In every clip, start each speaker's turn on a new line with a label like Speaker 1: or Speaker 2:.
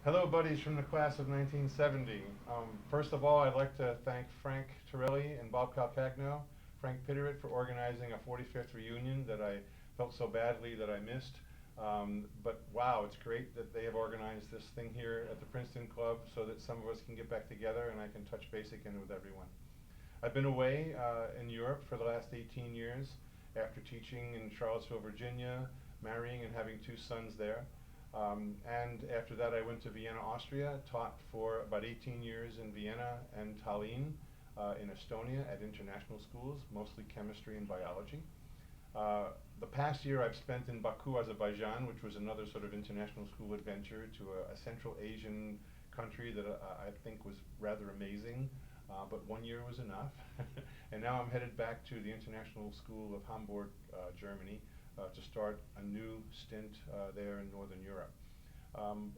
Speaker 1: Hello, buddies from the class of 1970. First of all, I'd like to thank Frank Torelli and Bob Calcagno, Frank Pitterit, for organizing a 45th reunion that I felt so badly that I missed. But wow, it's great that they have organized this thing here at the Princeton Club so that some of us can get back together and I can touch base again with everyone. I've been away in Europe for the last 18 years after teaching in Charlottesville, Virginia, marrying and having two sons there. And after that, I went to Vienna, Austria, taught for about 18 years in Vienna and Tallinn in Estonia at international schools, mostly chemistry and biology. The past year I've spent in Baku, Azerbaijan, which was another sort of international school adventure to a Central Asian country that I think was rather amazing, but 1 year was enough. And now I'm headed back to the International School of Hamburg, Germany, to start a new stint there in Northern Europe.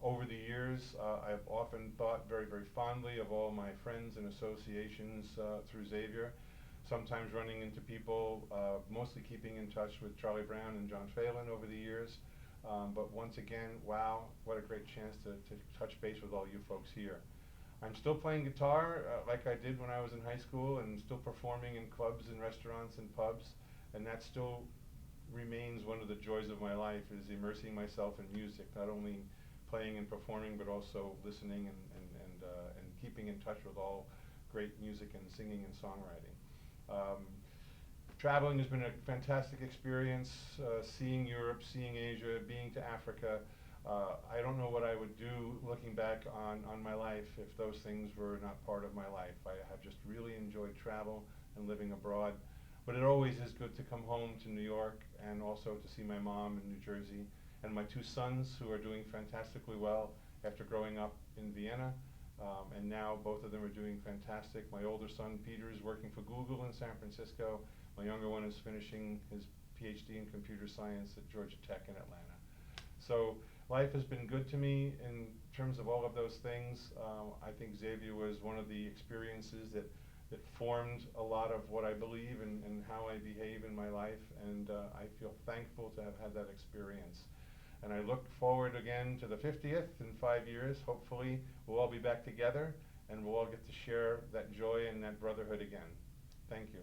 Speaker 1: Over the years, I've often thought very, very fondly of all my friends and associations through Xavier, sometimes running into people, mostly keeping in touch with Charlie Brown and John Phelan over the years. But once again, wow, what a great chance to touch base with all you folks here. I'm still playing guitar like I did when I was in high school and still performing in clubs and restaurants and pubs, and that still remains one of the joys of my life, is immersing myself in music, not only playing and performing but also listening and keeping in touch with all great music and singing and songwriting. Traveling has been a fantastic experience, seeing Europe, seeing Asia, being to Africa. I don't know what I would do looking back on my life if those things were not part of my life. I have just really enjoyed travel and living abroad. But it always is good to come home to New York and also to see my mom in New Jersey and my two sons, who are doing fantastically well after growing up in Vienna. And now both of them are doing fantastic. My older son, Peter, is working for Google in San Francisco. My younger one is finishing his PhD in computer science at Georgia Tech in Atlanta. So life has been good to me in terms of all of those things. I think Xavier was one of the experiences that formed a lot of what I believe and how I behave in my life, and I feel thankful to have had that experience. And I look forward again to the 50th in 5 years. Hopefully we'll all be back together and we'll all get to share that joy and that brotherhood again. Thank you.